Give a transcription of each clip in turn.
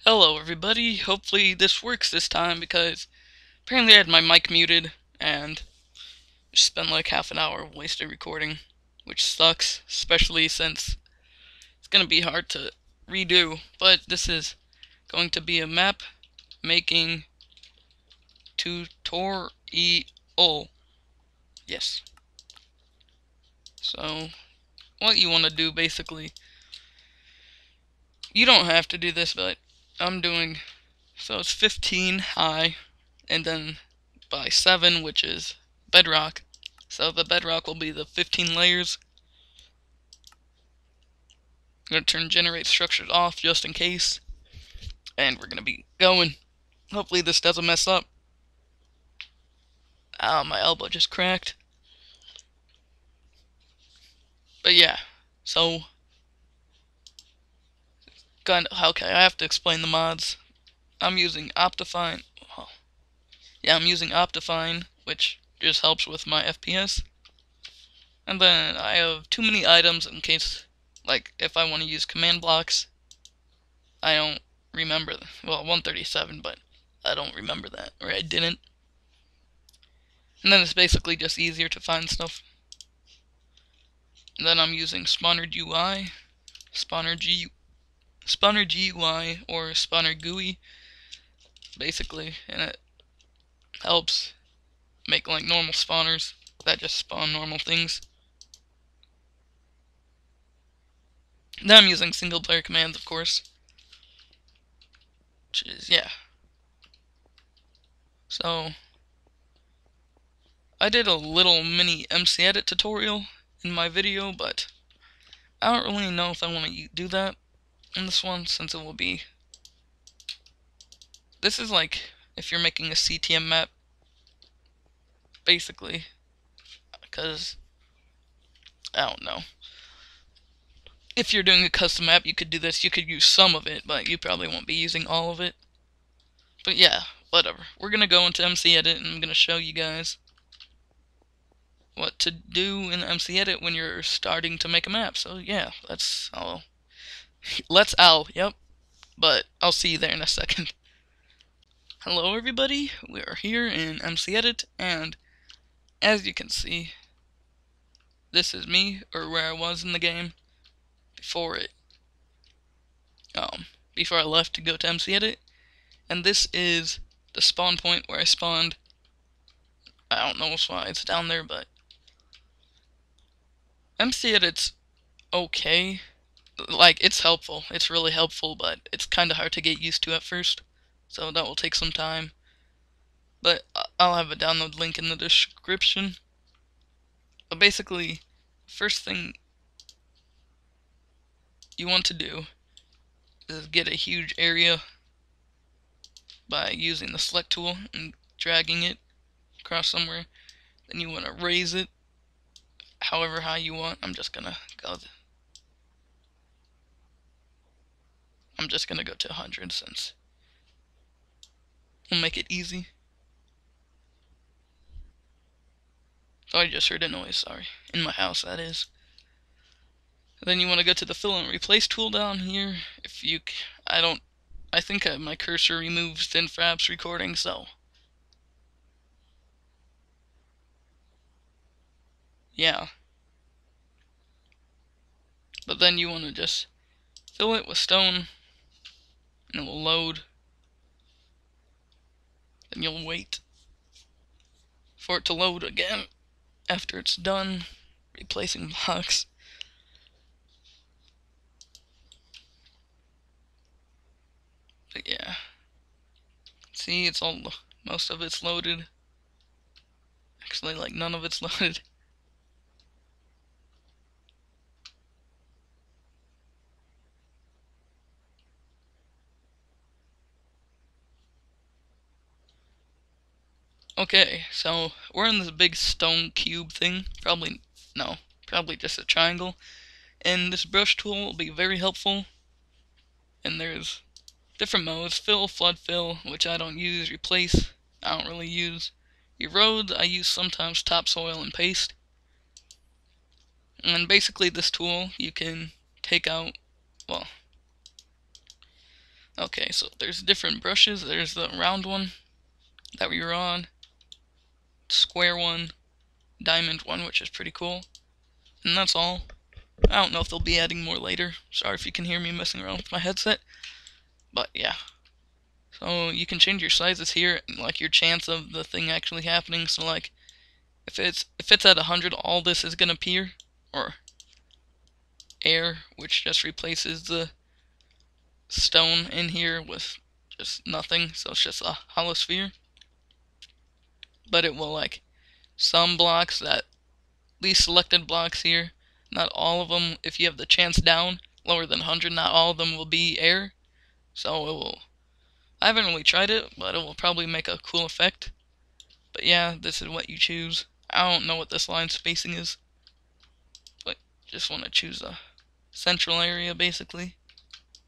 Hello everybody, hopefully this works this time because apparently I had my mic muted and just spent like half an hour wasted recording, which sucks, especially since it's gonna be hard to redo, but this is going to be a map making tutorial. Yes. So, what you want to do basically, you don't have to do this, but I'm doing, so it's 15 high, and then by 7, which is bedrock. So the bedrock will be the 15 layers. I'm going to turn generate structures off just in case. And we're going to be going. Hopefully this doesn't mess up. Ow, my elbow just cracked. But yeah, so okay, I have to explain the mods. I'm using Optifine. Yeah, I'm using Optifine, which just helps with my FPS. And then I have too many items in case, like, if I want to use command blocks, I don't remember. Well, 137, but I don't remember that, or I didn't. And then it's basically just easier to find stuff. And then I'm using Spawner GUI, Spawner GUI, or Spawner GUI, basically, and it helps make like normal spawners that just spawn normal things. Then I'm using single player commands, of course, which is, yeah. So I did a little mini MCEdit tutorial in my video, but I don't really know if I want to do that in this one, since it will be, this is like if you're making a CTM map, basically, because I don't know. If you're doing a custom map, you could do this. You could use some of it, but you probably won't be using all of it. But yeah, whatever. We're gonna go into MCEdit, and I'm gonna show you guys what to do in MCEdit when you're starting to make a map. So yeah, yep. But I'll see you there in a second. Hello everybody, we are here in MCEdit, and as you can see, this is me, or where I was in the game before before I left to go to MCEdit, and this is the spawn point where I spawned. I don't know why it's down there, but MCEdit's okay. Like, it's helpful, it's really helpful, but it's kinda hard to get used to at first, so that will take some time. But I'll have a download link in the description. But basically, first thing you want to do is get a huge area by using the select tool and dragging it across somewhere. Then you want to raise it however high you want. I'm just gonna go to 100 since we'll make it easy. Oh, I just heard a noise, sorry. In my house, that is. Then you want to go to the fill and replace tool down here. I think my cursor removes ThinFraps recording, so yeah. But then you want to just fill it with stone, and it will load. Then you'll wait for it to load again after it's done replacing blocks. But yeah, see, most of it's loaded. Actually, like, none of it's loaded. Okay, so we're in this big stone cube thing. Probably just a triangle. And this brush tool will be very helpful. And there's different modes: fill, flood fill, which I don't use; replace, I don't really use; erode, I use sometimes; topsoil, and paste. And basically this tool, you can take out, well, Okay, so there's different brushes. There's the round one that we were on, square one, diamond one, which is pretty cool. And that's all. I don't know if they'll be adding more later. Sorry if you can hear me messing around with my headset. But yeah. So you can change your sizes here, and like your chance of the thing actually happening. So like if it's at 100, all this is gonna appear, or air, which just replaces the stone in here with just nothing. So it's just a hollow sphere. But it will like some blocks, that least selected blocks here, not all of them. If you have the chance down lower than 100, not all of them will be air. So it will. I haven't really tried it, but it will probably make a cool effect. But yeah, this is what you choose. I don't know what this line spacing is, but just want to choose a central area basically.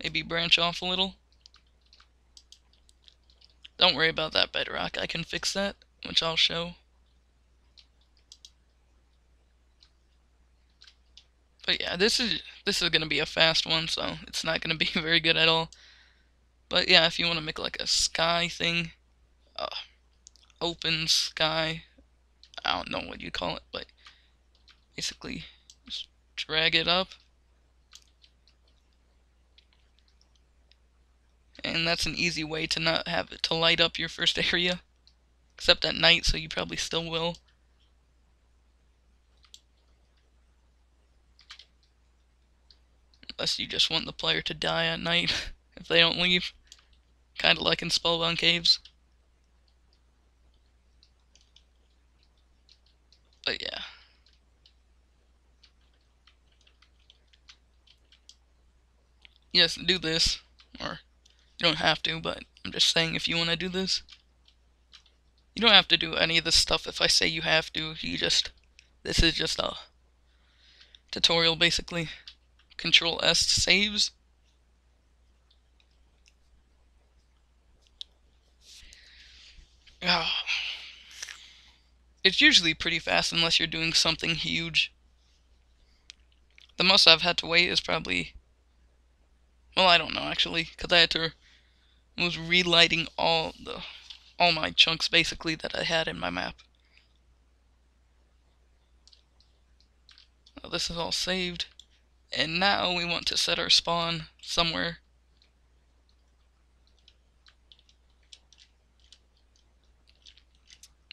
Maybe branch off a little. Don't worry about that bedrock. I can fix that, which I'll show. But yeah, this is gonna be a fast one, so it's not gonna be very good at all. But yeah, if you want to make like a sky thing, uh, open sky, I don't know what you call it, but basically just drag it up. And that's an easy way to not have it to light up your first area, except at night, so you probably still will. Unless you just want the player to die at night if they don't leave, kinda like in Spellbound Caves. But yeah. Yes, do this, or you don't have to, but I'm just saying if you want to do this. You don't have to do any of this stuff if I say you have to. This is just a tutorial basically. Control S saves. It's usually pretty fast unless you're doing something huge. The most I've had to wait is probably, well, I don't know actually, because I was relighting all my chunks basically that I had in my map. Now this is all saved, and now we want to set our spawn somewhere.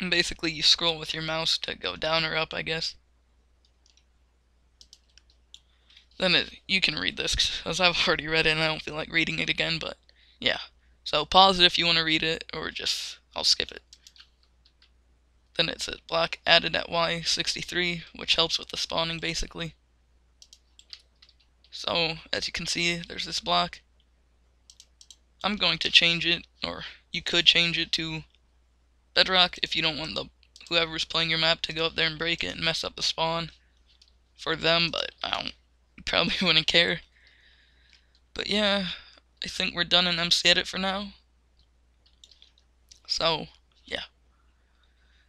And basically you scroll with your mouse to go down or up, I guess. Then you can read this, because I've already read it and I don't feel like reading it again, but yeah. So pause it if you want to read it, or just, I'll skip it. Then it says block added at Y63, which helps with the spawning basically. So as you can see, there's this block. I'm going to change it, or you could change it to bedrock if you don't want whoever's playing your map to go up there and break it and mess up the spawn for them, but probably wouldn't care. But yeah, I think we're done in MC Edit for now. So yeah,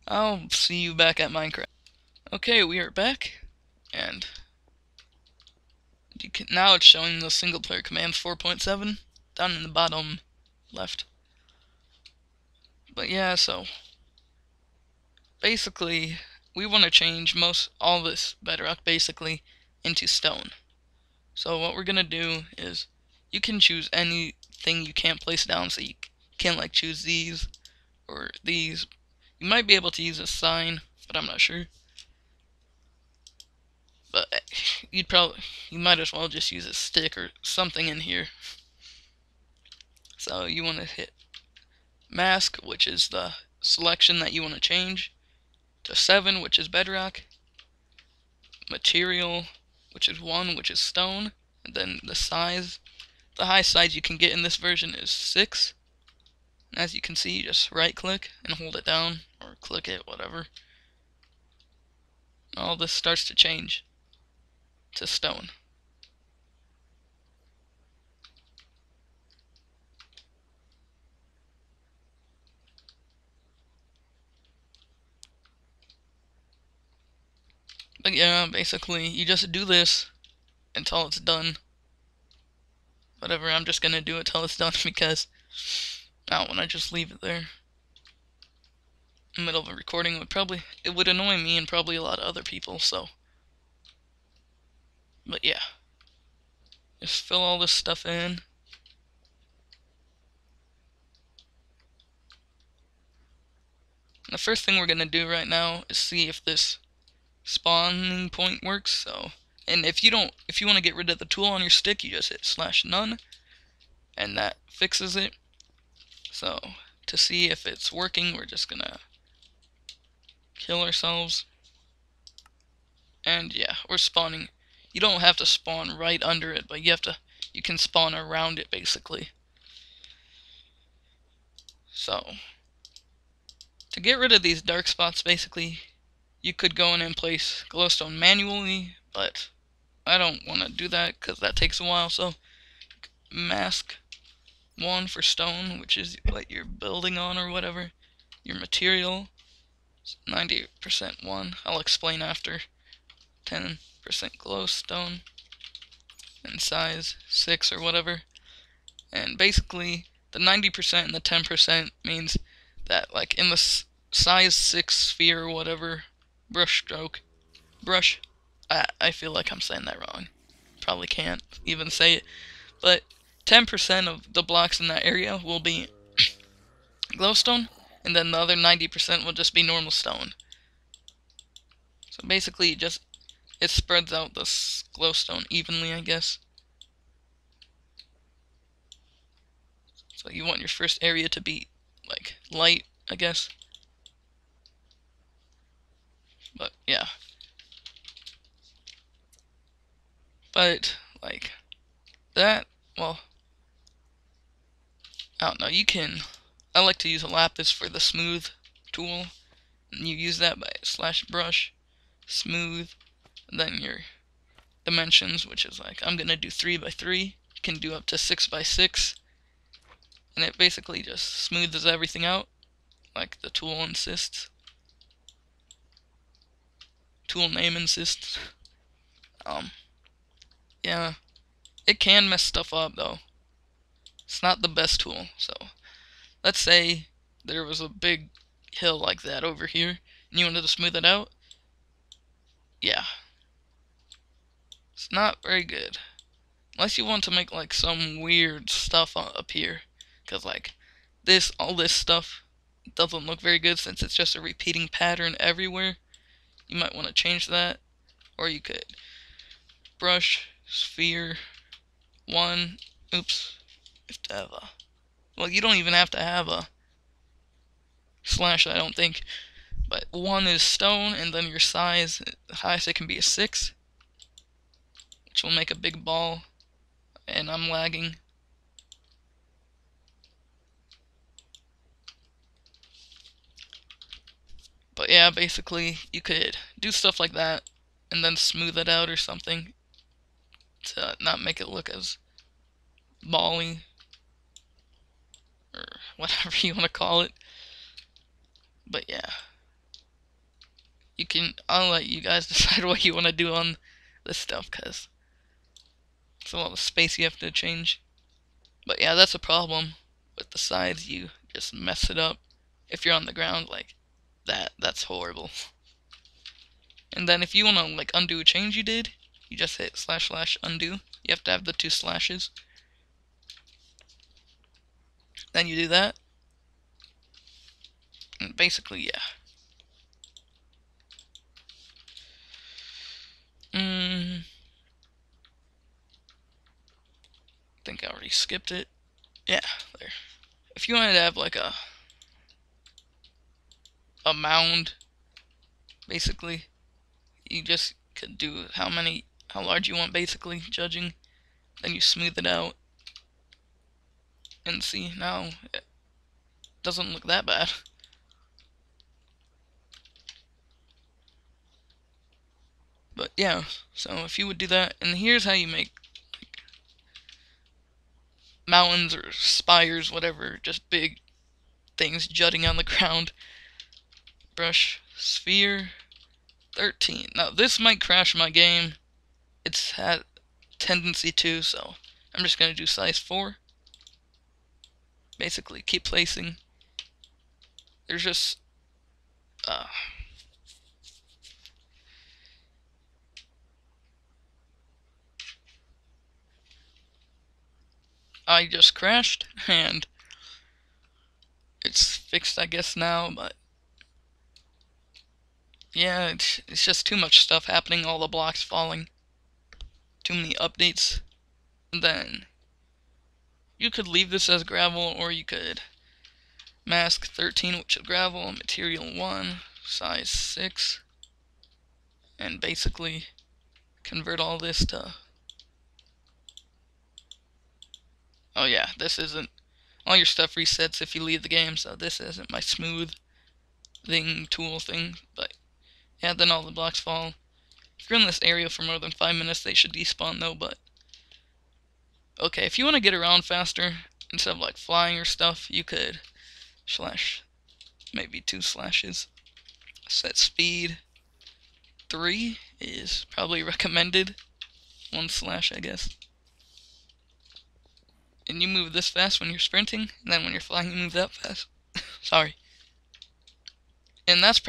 I'll see you back at Minecraft. Okay, we are back, and now it's showing the single player commands 4.7 down in the bottom left. But yeah, so basically we want to change all this bedrock basically into stone. So what we're gonna do is, you can choose anything you can't place down, so you can like choose these or these. You might be able to use a sign, but I'm not sure. But you might as well just use a stick or something in here. So you want to hit mask, which is the selection that you want to change, to 7, which is bedrock, material, which is 1, which is stone, and then the size. The highest size you can get in this version is 6. And as you can see, you just right click and hold it down, or click it, whatever. All this starts to change to stone. But yeah, basically you just do this until it's done. whatever, I'm just gonna do it till it's done because I don't wanna just leave it there. In the middle of a recording it would annoy me and probably a lot of other people, so. But yeah. Just fill all this stuff in. The first thing we're gonna do right now is see if this spawning point works. So, and if you want to get rid of the tool on your stick, you just hit /none, and that fixes it. So, to see if it's working, we're just gonna kill ourselves. And yeah, we're spawning. You don't have to spawn right under it, but you can spawn around it basically. So, to get rid of these dark spots, basically, you could go in and place glowstone manually, but I don't want to do that because that takes a while. So, mask 1 for stone, which is what you're building on or whatever. Your material, 90% 1. I'll explain after. 10% glowstone, and size 6 or whatever. And basically, the 90% and the 10% means that, like, in the size 6 sphere or whatever, brush, I feel like I'm saying that wrong. Probably can't even say it. But 10% of the blocks in that area will be glowstone, and then the other 90% will just be normal stone. So basically, it spreads out this glowstone evenly, I guess. So you want your first area to be, like, light, I guess. But, yeah. But, like, that, well, I don't know, I like to use a lapis for the smooth tool, and you use that by /brush, smooth, and then your dimensions, which is like, I'm gonna do 3x3, you can do up to 6x6, and it basically just smooths everything out, like the tool insists. Tool name insists. Yeah, it can mess stuff up though. It's not the best tool. So, let's say there was a big hill like that over here, and you wanted to smooth it out. Yeah, it's not very good. Unless you want to make like some weird stuff up here, because like all this stuff doesn't look very good since it's just a repeating pattern everywhere. You might want to change that, or you could brush sphere 1. Oops, you have to have a. Well, you don't even have to have a slash, I don't think. But 1 is stone, and then your size, the highest it can be is 6, which will make a big ball. And I'm lagging. But yeah, basically, you could do stuff like that, and then smooth it out or something to not make it look as bally, or whatever you want to call it. But yeah, I'll let you guys decide what you want to do on this stuff, because it's a lot of space you have to change. But yeah, that's a problem with the sides. You just mess it up if you're on the ground like that. That's horrible. And then if you want to like undo a change you did, you just hit /undo. You have to have the 2 slashes. Then you do that. And basically, yeah. I think I already skipped it. Yeah, there. If you wanted to have like a mound, basically, you just could do how large you want, basically, judging. Then you smooth it out. And see, now it doesn't look that bad. But yeah, so if you would do that, and here's how you make like, mountains or spires, whatever, just big things jutting on the ground. Brush sphere 13. Now this might crash my game. It's had tendency to, so I'm just going to do size 4. Basically, keep placing. There's just I just crashed, and it's fixed, I guess, now, but yeah, it's just too much stuff happening, all the blocks falling, too many updates. And then you could leave this as gravel, or you could mask 13, which is gravel, material 1, size 6, and basically convert all this to... Oh yeah, this isn't... All your stuff resets if you leave the game, so this isn't my smoothing tool thing, but yeah, then all the blocks fall. If you're in this area for more than 5 minutes, they should despawn though, but... Okay, if you want to get around faster, instead of like flying or stuff, you could slash, maybe 2 slashes. Set speed 3 is probably recommended. 1 slash, I guess. And you move this fast when you're sprinting, and then when you're flying you move that fast. Sorry. And that's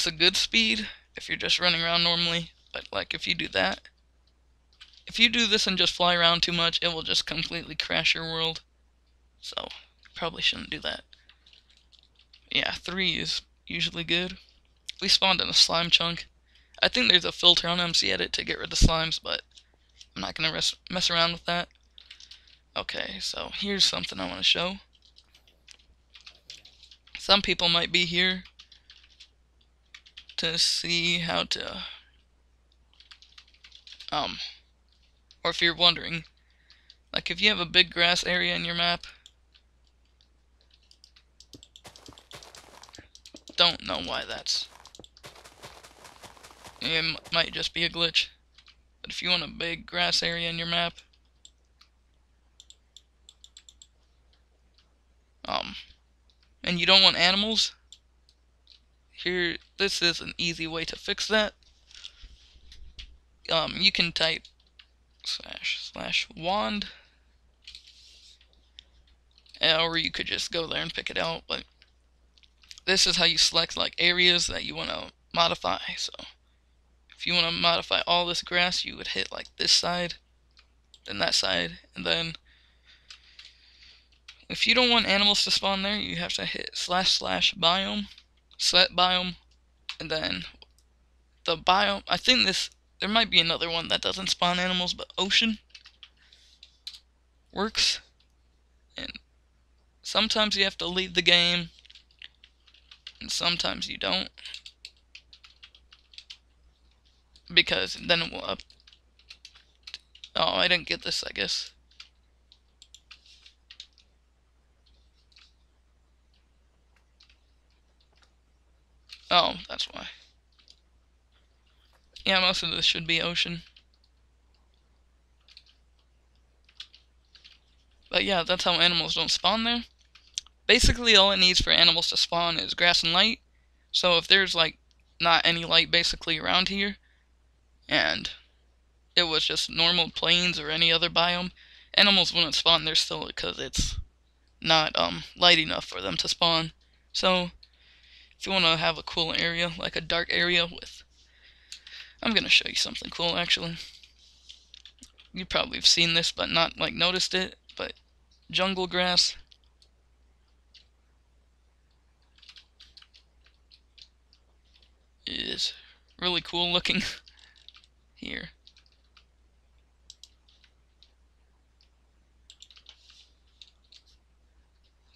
a good speed if you're just running around normally, but like if you do that, if you do this and just fly around too much, it will just completely crash your world. So, probably shouldn't do that. Yeah, 3 is usually good. We spawned in a slime chunk. I think there's a filter on MC Edit to get rid of slimes, but I'm not going to mess around with that. Okay, so here's something I want to show. Some people might be here to see how to, or if you're wondering, like if you have a big grass area in your map, don't know why that's, it might just be a glitch, but if you want a big grass area in your map, and you don't want animals, here, this is an easy way to fix that. You can type /wand, or you could just go there and pick it out, but this is how you select like areas that you want to modify. So if you want to modify all this grass, you would hit like this side, then that side, and then if you don't want animals to spawn there, you have to hit /biome, set biome, and then the biome, I think there might be another one that doesn't spawn animals, but ocean works. And sometimes you have to leave the game, and sometimes you don't, because then it will oh, I didn't get this, I guess. Oh, that's why. Yeah, most of this should be ocean. But yeah, that's how animals don't spawn there. Basically, all it needs for animals to spawn is grass and light. So if there's like not any light basically around here, and it was just normal plains or any other biome, animals wouldn't spawn there still because it's not light enough for them to spawn. So if you want to have a cool area, like a dark area with... I'm going to show you something cool, actually. You probably have seen this, but not, like, noticed it, but jungle grass. Is really cool looking. Here.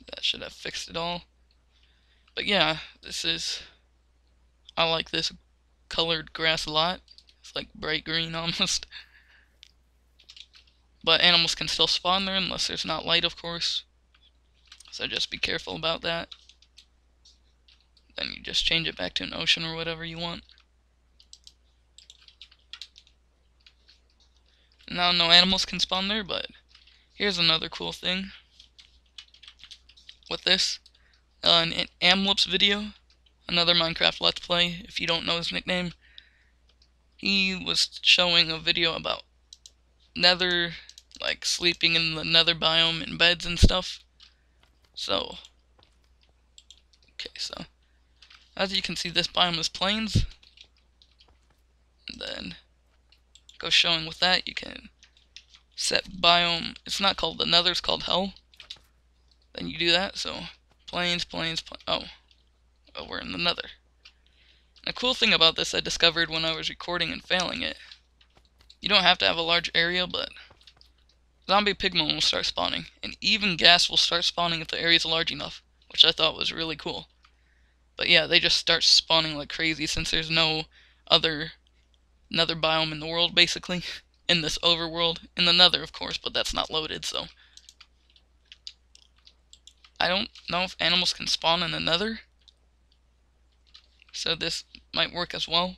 That should have fixed it all. But yeah, I like this colored grass a lot. It's like bright green almost. But animals can still spawn there unless there's not light, of course. So just be careful about that. Then you just change it back to an ocean or whatever you want. Now no animals can spawn there, but here's another cool thing with this. An Amlips video, another Minecraft Let's Play, if you don't know his nickname, he was showing a video about nether, like sleeping in the nether biome in beds and stuff. So, okay, so as you can see, this biome is plains. And then go showing with that, you can set biome. It's not called the nether, it's called hell. Then you do that, so plains, oh, we're in the nether. And the cool thing about this I discovered when I was recording and failing it, you don't have to have a large area, but zombie pigmen will start spawning, and even ghast will start spawning if the area is large enough, which I thought was really cool. But yeah, they just start spawning like crazy since there's no other nether biome in the world, basically, in this overworld. In the nether, of course, but that's not loaded, so I don't know if animals can spawn in the nether, so this might work as well.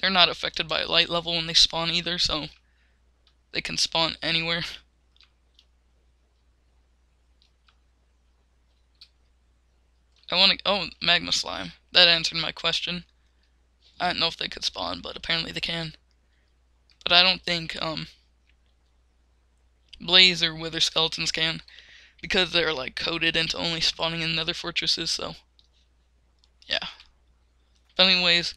They're not affected by light level when they spawn either, so they can spawn anywhere. Oh, magma slime. That answered my question. I don't know if they could spawn, but apparently they can. But I don't think blaze or wither skeletons can, because they're like coded into only spawning in nether fortresses, so yeah. But anyways,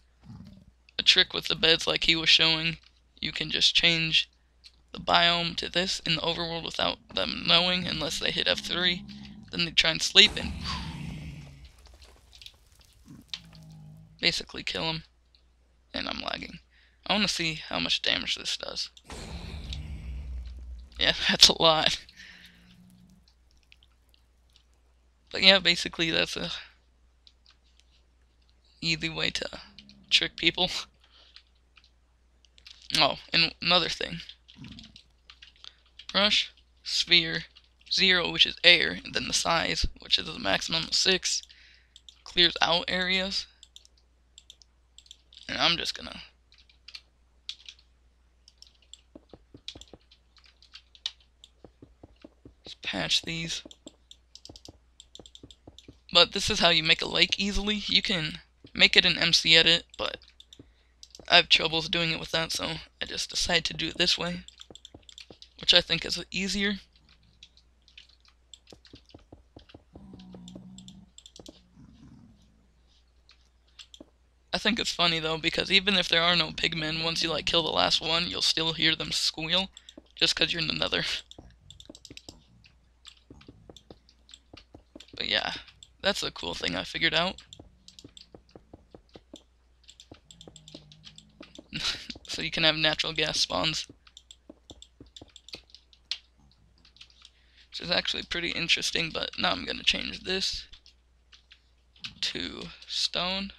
a trick with the beds like he was showing, you can just change the biome to this in the overworld without them knowing, unless they hit F3. Then they try and sleep and basically kill them. And I'm lagging. I want to see how much damage this does. Yeah, that's a lot. But yeah, basically that's a easy way to trick people. Oh, and another thing. Brush, sphere, 0, which is air, and then the size, which is the maximum of 6, clears out areas. And I'm just gonna patch these. But this is how you make a lake easily. You can make it in MC Edit, but I have troubles doing it with that, so I just decided to do it this way, which I think is easier. I think it's funny though, because even if there are no pigmen, once you like kill the last one, you'll still hear them squeal, just because you're in the nether. But yeah, that's a cool thing I figured out. So you can have natural gas spawns, which is actually pretty interesting. But now I'm gonna change this to stone.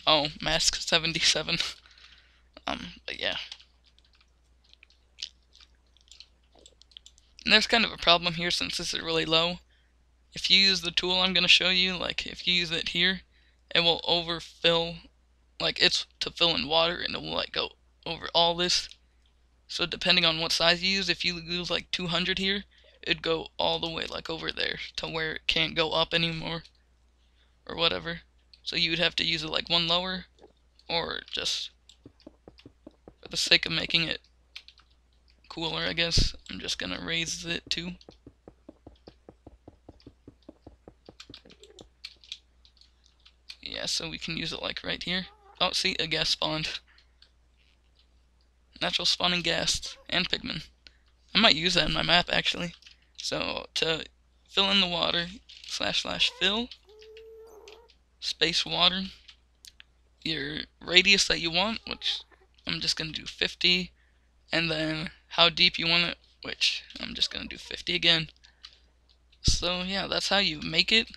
Oh, mask 77. But yeah. And there's kind of a problem here since this is really low. If you use the tool I'm going to show you, like if you use it here, it will overfill, like it's to fill in water, and it will like go over all this. So depending on what size you use, if you use like 200 here, it'd go all the way like over there to where it can't go up anymore or whatever. So you would have to use it like one lower, or just for the sake of making it cooler, I guess, I'm just gonna raise it too. Yeah, so we can use it like right here. Oh, see, a ghast spawned. Natural spawning ghast and pigmen. I might use that in my map actually. So to fill in the water, //fill space water, your radius that you want, which I'm just gonna do 50, and then how deep you want it, which I'm just gonna do 50 again. So yeah, that's how you make it.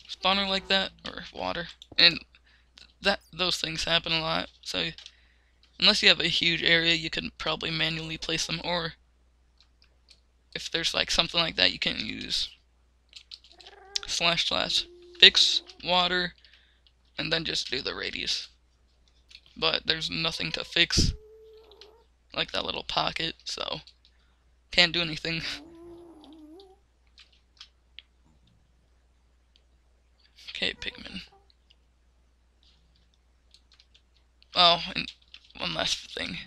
Spawner like that, or water, and those things happen a lot. So unless you have a huge area, you can probably manually place them, or if there's like something like that, you can use / fix water, and then just do the radius. But there's nothing to fix, like that little pocket, so can't do anything. Okay, pigmen. Oh, and one last thing.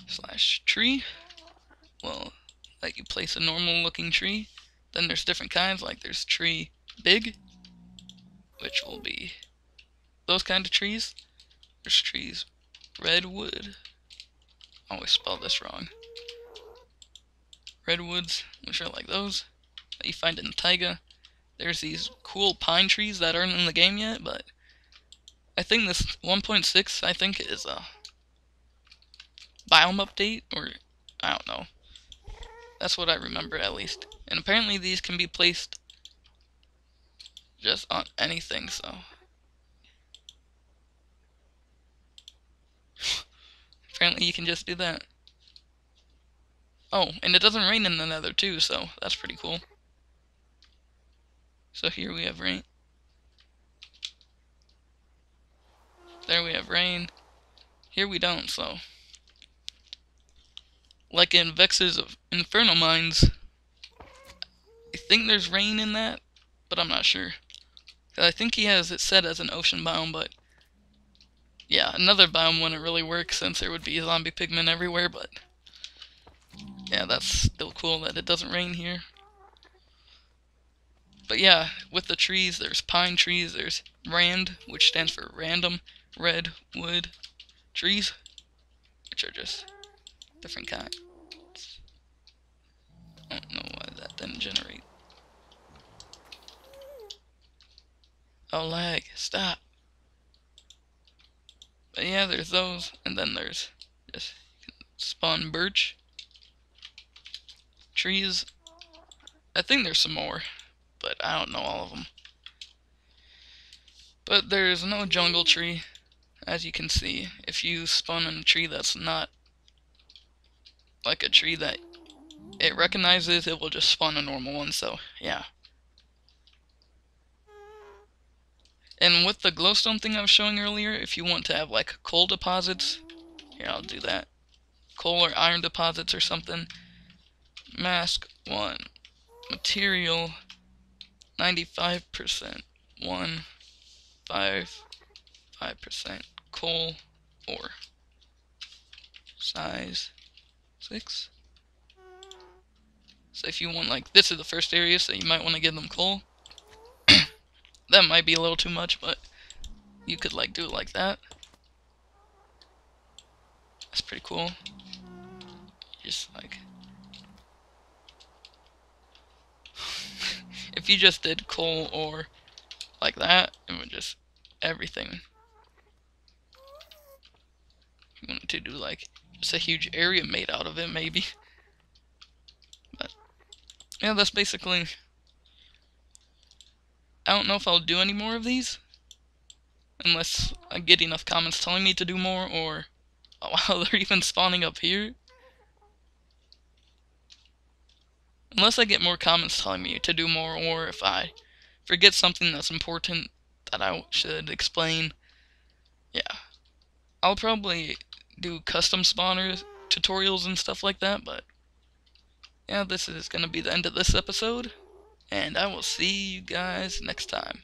Slash tree will let you place a normal looking tree. Then there's different kinds, like there's tree big, which will be those kind of trees. There's trees redwood. I always spell this wrong. Redwoods, which are like those that you find in the taiga. There's these cool pine trees that aren't in the game yet, but I think this 1.6 I think is a biome update, or I don't know. That's what I remember at least. And apparently these can be placed just on anything, so apparently you can just do that. Oh, and it doesn't rain in the Nether too, so that's pretty cool. So here we have rain. There we have rain. Here we don't, so. Like in Vex's Inferno Mines, I think there's rain in that, but I'm not sure. I think he has it set as an ocean biome, but yeah, another biome wouldn't really work since there would be zombie pigmen everywhere, but yeah, that's still cool that it doesn't rain here. But yeah, with the trees, there's pine trees, there's RAND, which stands for random redwood trees, which are just different kinds. I don't know why that didn't generate. Oh, lag, stop. But yeah, there's those, and then there's just spawn birch trees. I think there's some more, but I don't know all of them. But there's no jungle tree, as you can see. If you spawn in a tree that's not like a tree that it recognizes, it will just spawn a normal one, so yeah. And with the glowstone thing I was showing earlier, if you want to have like coal deposits, here I'll do that. Coal or iron deposits or something. Mask 1. Material 95%. 1. 5% coal ore. Size 6. So if you want, like, this is the first area, so you might want to give them coal. That might be a little too much, but you could like do it like that. That's pretty cool. Just like if you just did coal or like that, it would just everything. If you wanted to do like just a huge area made out of it, maybe. But yeah, that's basically. I don't know if I'll do any more of these, unless I get enough comments telling me to do more, or oh wow, they're even spawning up here. Unless I get more comments telling me to do more, or if I forget something that's important that I should explain. Yeah, I'll probably do custom spawners tutorials and stuff like that, but yeah, this is gonna be the end of this episode, and I will see you guys next time.